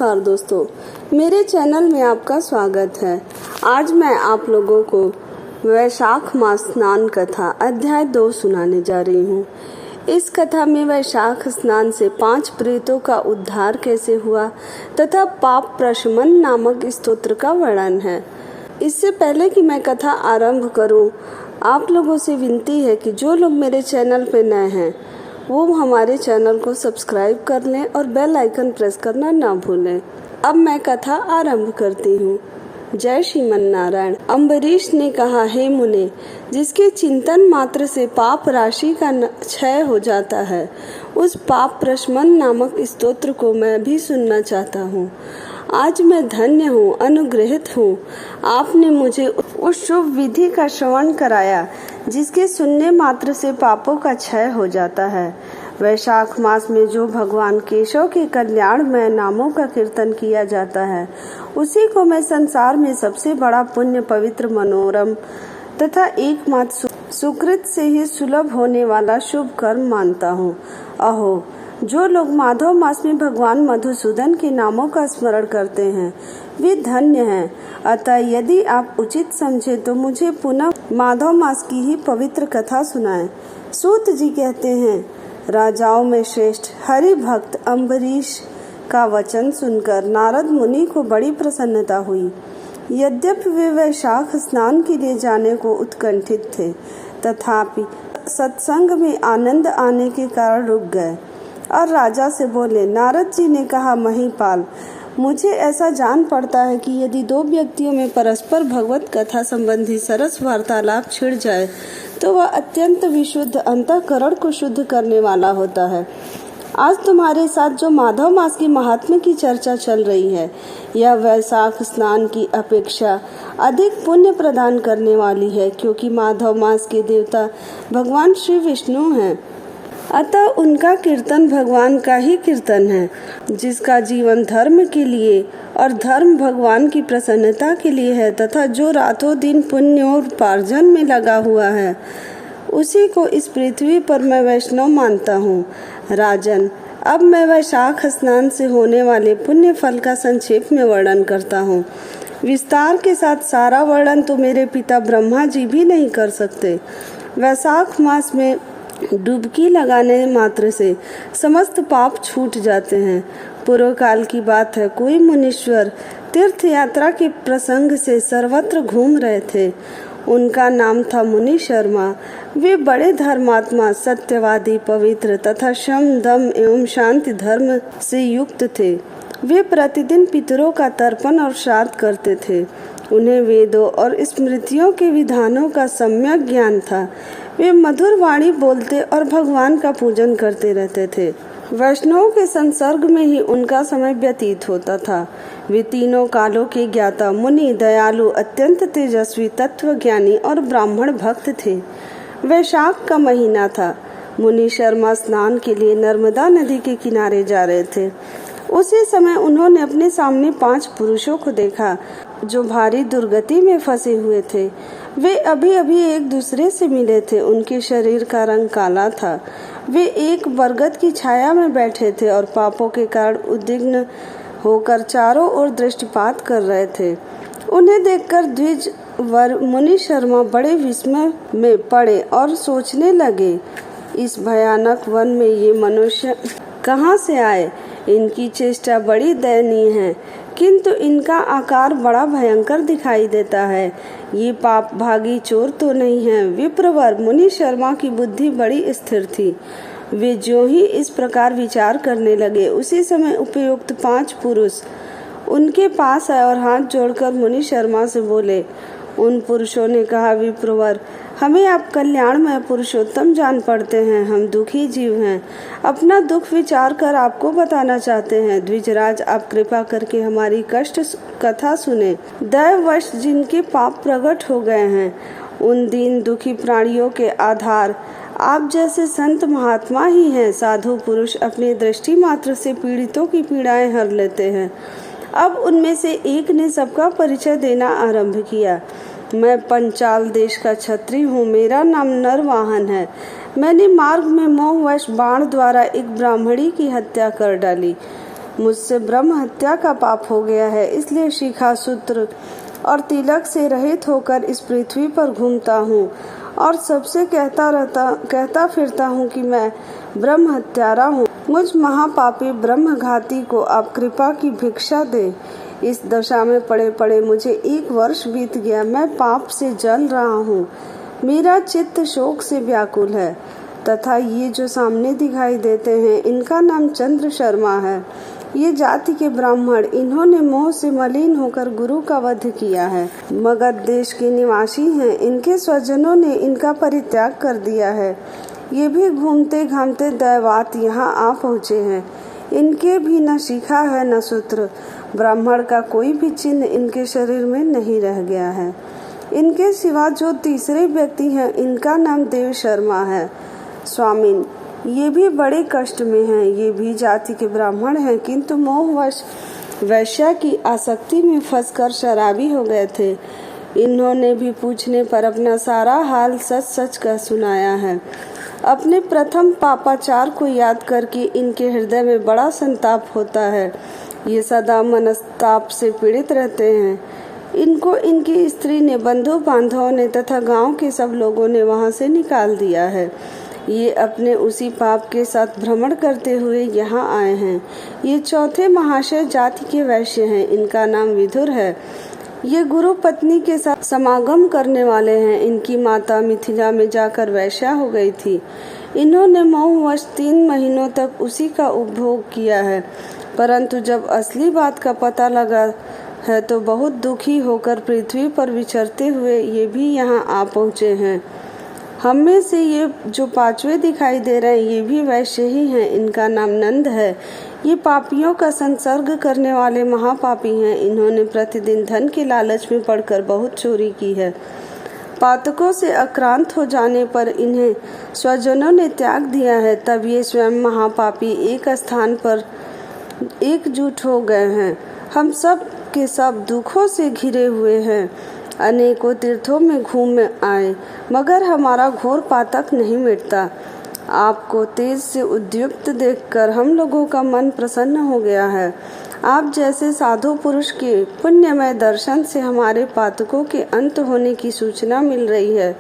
नमस्कार दोस्तों, मेरे चैनल में आपका स्वागत है। आज मैं आप लोगों को वैशाख मास स्नान कथा अध्याय 2 सुनाने जा रही हूँ। इस कथा में वैशाख स्नान से 5 प्रेतों का उद्धार कैसे हुआ तथा पाप प्रशमन नामक स्तोत्र का वर्णन है। इससे पहले कि मैं कथा आरंभ करूं, आप लोगों से विनती है कि जो लोग मेरे चैनल पर नए हैं वो हमारे चैनल को सब्सक्राइब कर लें और बेल आइकन प्रेस करना ना भूलें। अब मैं कथा आरंभ करती हूँ। जय श्रीमन नारायण। अम्बरीश ने कहा, हे मुने, जिसके चिंतन मात्र से पाप राशि का क्षय हो जाता है, उस पाप प्रशमन नामक स्तोत्र को मैं भी सुनना चाहता हूँ। आज मैं धन्य हूँ, अनुग्रहित हूँ। आपने मुझे उस शुभ विधि का श्रवण कराया जिसके सुनने मात्र से पापों का क्षय हो जाता है। वैशाख मास में जो भगवान केशव के कल्याणमय नामों का कीर्तन किया जाता है, उसी को मैं संसार में सबसे बड़ा पुण्य, पवित्र, मनोरम तथा एकमात्र सुकृत से ही सुलभ होने वाला शुभ कर्म मानता हूँ। अहो, जो लोग माधव मास में भगवान मधुसूदन के नामों का स्मरण करते हैं वे धन्य हैं। अतः यदि आप उचित समझे तो मुझे पुनः माधव मास की ही पवित्र कथा सुनाएं। सूत जी कहते हैं, राजाओं में श्रेष्ठ हरि भक्त अम्बरीश का वचन सुनकर नारद मुनि को बड़ी प्रसन्नता हुई। यद्यपि वे वैशाख स्नान के लिए जाने को उत्कंठित थे, तथापि सत्संग में आनंद आने के कारण रुक गए और राजा से बोले। नारद जी ने कहा, महीपाल, मुझे ऐसा जान पड़ता है कि यदि 2 व्यक्तियों में परस्पर भगवत कथा संबंधी सरस वार्तालाप छिड़ जाए तो वह अत्यंत विशुद्ध अंतःकरण को शुद्ध करने वाला होता है। आज तुम्हारे साथ जो माधव मास की महात्म्य की चर्चा चल रही है, यह वैशाख स्नान की अपेक्षा अधिक पुण्य प्रदान करने वाली है, क्योंकि माधव मास के देवता भगवान श्री विष्णु हैं। अतः उनका कीर्तन भगवान का ही कीर्तन है। जिसका जीवन धर्म के लिए और धर्म भगवान की प्रसन्नता के लिए है तथा जो रातों दिन पुण्योपार्जन में लगा हुआ है, उसी को इस पृथ्वी पर मैं वैष्णव मानता हूँ। राजन, अब मैं वैशाख स्नान से होने वाले पुण्य फल का संक्षेप में वर्णन करता हूँ। विस्तार के साथ सारा वर्णन तो मेरे पिता ब्रह्मा जी भी नहीं कर सकते। वैशाख मास में डुबकी लगाने मात्र से समस्त पाप छूट जाते हैं। पूर्व काल की बात है, कोई मुनीश्वर तीर्थ यात्रा के प्रसंग से सर्वत्र घूम रहे थे। उनका नाम था मुनि शर्मा। वे बड़े धर्मात्मा, सत्यवादी, पवित्र तथा शम, दम एवं शांति धर्म से युक्त थे। वे प्रतिदिन पितरों का तर्पण और श्राद्ध करते थे। उन्हें वेदों और स्मृतियों के विधानों का सम्यक ज्ञान था। वे मधुर वाणी बोलते और भगवान का पूजन करते रहते थे। वैष्णव के संसर्ग में ही उनका समय व्यतीत होता था। वे तीनों कालों के ज्ञाता, मुनि, दयालु, अत्यंत तेजस्वी, तत्वज्ञानी और ब्राह्मण भक्त थे। वैशाख का महीना था। मुनि शर्मा स्नान के लिए नर्मदा नदी के किनारे जा रहे थे। उसी समय उन्होंने अपने सामने 5 पुरुषों को देखा जो भारी दुर्गति में फंसे हुए थे। वे अभी अभी एक दूसरे से मिले थे। उनके शरीर का रंग काला था। वे एक बरगद की छाया में बैठे थे और पापों के कारण उद्विग्न होकर चारों ओर दृष्टिपात कर रहे थे। उन्हें देखकर द्विज वर मुनि शर्मा बड़े विस्मय में पड़े और सोचने लगे, इस भयानक वन में ये मनुष्य कहाँ से आए? इनकी चेष्टा बड़ी दयनीय है, किंतु इनका आकार बड़ा भयंकर दिखाई देता है। ये पाप भागी चोर तो नहीं है। विप्रवर मुनि शर्मा की बुद्धि बड़ी स्थिर थी। वे जो ही इस प्रकार विचार करने लगे, उसी समय उपयुक्त 5 पुरुष उनके पास आए और हाथ जोड़कर मुनि शर्मा से बोले। उन पुरुषों ने कहा, विप्रवर, हमें आप कल्याणमय पुरुषोत्तम जान पड़ते हैं। हम दुखी जीव हैं। अपना दुख विचार कर आपको बताना चाहते हैं। द्विजराज, आप कृपा करके हमारी कष्ट कथा सुने। दैववश जिनके पाप प्रकट हो गए हैं, उन दीन दुखी प्राणियों के आधार आप जैसे संत महात्मा ही हैं। साधु पुरुष अपनी दृष्टि मात्र से पीड़ितों की पीड़ाएं हर लेते हैं। अब उनमें से एक ने सबका परिचय देना आरंभ किया। मैं पंचाल देश का क्षत्रिय हूँ। मेरा नाम नरवाहन है। मैंने मार्ग में मोहवश बाण द्वारा एक ब्राह्मणी की हत्या कर डाली। मुझसे ब्रह्म हत्या का पाप हो गया है, इसलिए शिखा सूत्र और तिलक से रहित होकर इस पृथ्वी पर घूमता हूँ और सबसे कहता फिरता हूँ कि मैं ब्रह्म हत्यारा हूँ। मुझ महापापी ब्रह्मघाती को आप कृपा की भिक्षा दे। इस दशा में पड़े पड़े मुझे 1 वर्ष बीत गया। मैं पाप से जल रहा हूँ, मेरा चित्त शोक से व्याकुल है। तथा ये जो सामने दिखाई देते हैं, इनका नाम चंद्र शर्मा है। ये जाति के ब्राह्मण, इन्होंने मोह से मलिन होकर गुरु का वध किया है। मगध देश के निवासी हैं, इनके स्वजनों ने इनका परित्याग कर दिया है। ये भी घूमते घामते दैवात यहाँ आ पहुँचे हैं। इनके भी न शिखा है न सूत्र, ब्राह्मण का कोई भी चिन्ह इनके शरीर में नहीं रह गया है। इनके सिवा जो तीसरे व्यक्ति हैं, इनका नाम देव शर्मा है। स्वामिन, ये भी बड़े कष्ट में हैं। ये भी जाति के ब्राह्मण हैं, किंतु मोहवश वैश्या की आसक्ति में फंसकर शराबी हो गए थे। इन्होंने भी पूछने पर अपना सारा हाल सच सच कह सुनाया है। अपने प्रथम पापाचार को याद करके इनके हृदय में बड़ा संताप होता है। ये सदा मनस्ताप से पीड़ित रहते हैं। इनको इनकी स्त्री ने, बंधु बांधवों ने तथा गांव के सब लोगों ने वहां से निकाल दिया है। ये अपने उसी पाप के साथ भ्रमण करते हुए यहाँ आए हैं। ये चौथे महाशय जाति के वैश्य हैं, इनका नाम विदुर है। ये गुरु पत्नी के साथ समागम करने वाले हैं। इनकी माता मिथिला में जाकर वैश्या हो गई थी। इन्होंने मोहवश 3 महीनों तक उसी का उपभोग किया है, परंतु जब असली बात का पता लगा है तो बहुत दुखी होकर पृथ्वी पर विचरते हुए ये भी यहाँ आ पहुँचे हैं। हम में से ये जो 5वें दिखाई दे रहे हैं, ये भी वैश्य ही हैं। इनका नाम नंद है। ये पापियों का संसर्ग करने वाले महापापी हैं। इन्होंने प्रतिदिन धन के लालच में पड़कर बहुत चोरी की है। पातकों से आक्रांत हो जाने पर इन्हें स्वजनों ने त्याग दिया है। तब ये स्वयं महापापी एक स्थान पर एकजुट हो गए हैं। हम सब के सब दुखों से घिरे हुए हैं। अनेकों तीर्थों में घूम आए, मगर हमारा घोर पातक नहीं मिटता। आपको तेज से उद्युक्त देखकर हम लोगों का मन प्रसन्न हो गया है। आप जैसे साधु पुरुष के पुण्यमय दर्शन से हमारे पातकों के अंत होने की सूचना मिल रही है।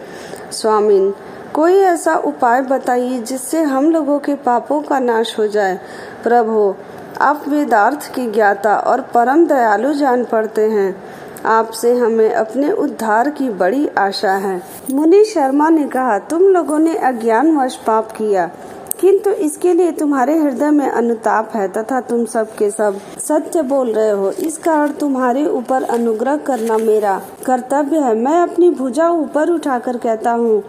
स्वामिन, कोई ऐसा उपाय बताइए जिससे हम लोगों के पापों का नाश हो जाए। प्रभु, आप वेदार्थ के ज्ञाता और परम दयालु जान पड़ते हैं। आपसे हमें अपने उद्धार की बड़ी आशा है। मुनि शर्मा ने कहा, तुम लोगों ने अज्ञानवश पाप किया, किंतु इसके लिए तुम्हारे हृदय में अनुताप है तथा तुम सब के सब सत्य बोल रहे हो। इस कारण तुम्हारे ऊपर अनुग्रह करना मेरा कर्तव्य है। मैं अपनी भुजा ऊपर उठाकर कहता हूँ,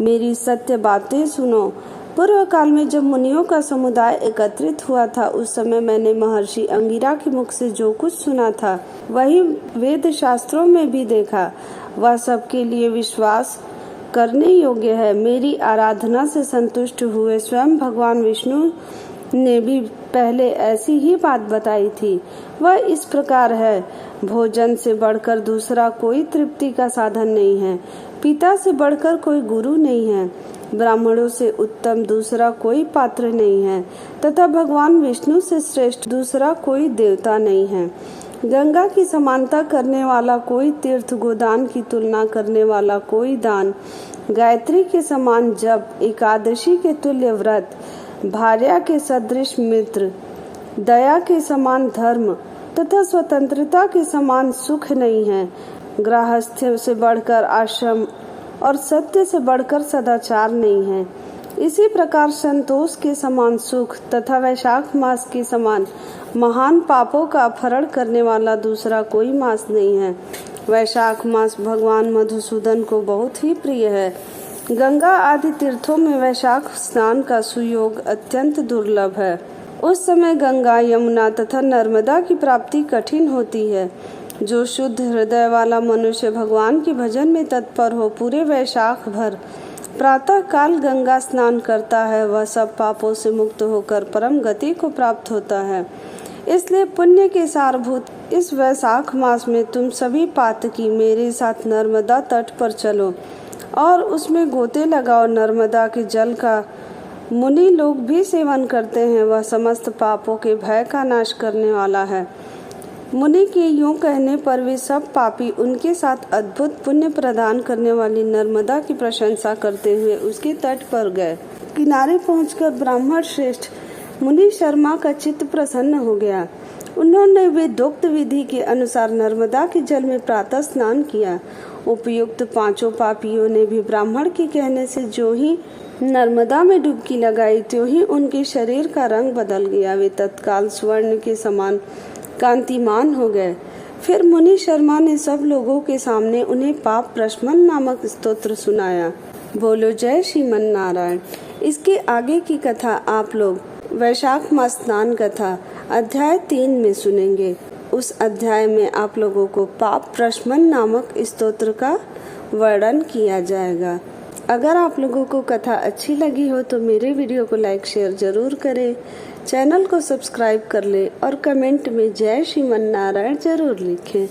मेरी सत्य बातें सुनो। पूर्व काल में जब मुनियों का समुदाय एकत्रित हुआ था, उस समय मैंने महर्षि अंगिरा के मुख से जो कुछ सुना था, वही वेद शास्त्रों में भी देखा। वह सबके लिए विश्वास करने योग्य है। मेरी आराधना से संतुष्ट हुए स्वयं भगवान विष्णु ने भी पहले ऐसी ही बात बताई थी। वह इस प्रकार है, भोजन से बढ़कर दूसरा कोई तृप्ति का साधन नहीं है। पिता से बढ़कर कोई गुरु नहीं है। ब्राह्मणों से उत्तम दूसरा कोई पात्र नहीं है तथा भगवान विष्णु से श्रेष्ठ दूसरा कोई देवता नहीं है। गंगा की समानता करने वाला कोई तीर्थ, गोदान की तुलना करने वाला कोई दान, गायत्री के समान जप, एकादशी के तुल्य व्रत, भार्या के सदृश मित्र, दया के समान धर्म तथा स्वतंत्रता के समान सुख नहीं है। गृहस्थ्य से बढ़कर आश्रम और सत्य से बढ़कर सदाचार नहीं है। इसी प्रकार संतोष के समान सुख तथा वैशाख मास के समान महान पापों का अपहरण करने वाला दूसरा कोई मास नहीं है। वैशाख मास भगवान मधुसूदन को बहुत ही प्रिय है। गंगा आदि तीर्थों में वैशाख स्नान का सुयोग अत्यंत दुर्लभ है। उस समय गंगा, यमुना तथा नर्मदा की प्राप्ति कठिन होती है। जो शुद्ध हृदय वाला मनुष्य भगवान के भजन में तत्पर हो, पूरे वैशाख भर प्रातः काल गंगा स्नान करता है, वह सब पापों से मुक्त होकर परम गति को प्राप्त होता है। इसलिए पुण्य के सारभूत इस वैशाख मास में तुम सभी पातकी मेरे साथ नर्मदा तट पर चलो और उसमें गोते लगाओ। नर्मदा के जल का मुनि लोग भी सेवन करते हैं। वह समस्त पापों के भय का नाश करने वाला है। मुनि के यूं कहने पर वे सब पापी उनके साथ अद्भुत पुण्य प्रदान करने वाली नर्मदा की प्रशंसा करते हुए उसके तट पर गए। किनारे पहुंचकर ब्राह्मण श्रेष्ठ मुनि शर्मा का चित्त प्रसन्न हो गया। उन्होंने वेदोक्त विधि के अनुसार नर्मदा के जल में प्रातः स्नान किया। उपयुक्त पांचों पापियों ने भी ब्राह्मण के कहने से जो ही नर्मदा में डुबकी लगाई त्यों ही उनके शरीर का रंग बदल गया। वे तत्काल स्वर्ण के समान कांतिमान हो गए। फिर मुनि शर्मा ने सब लोगों के सामने उन्हें पाप प्रशमन नामक स्तोत्र सुनाया। बोलो जय श्रीमन नारायण। इसके आगे की कथा आप लोग वैशाख मास स्नान कथा अध्याय 3 में सुनेंगे। उस अध्याय में आप लोगों को पाप प्रशमन नामक स्तोत्र का वर्णन किया जाएगा। अगर आप लोगों को कथा अच्छी लगी हो तो मेरे वीडियो को लाइक शेयर जरूर करें, चैनल को सब्सक्राइब कर ले और कमेंट में जय श्रीमन नारायण जरूर लिखें।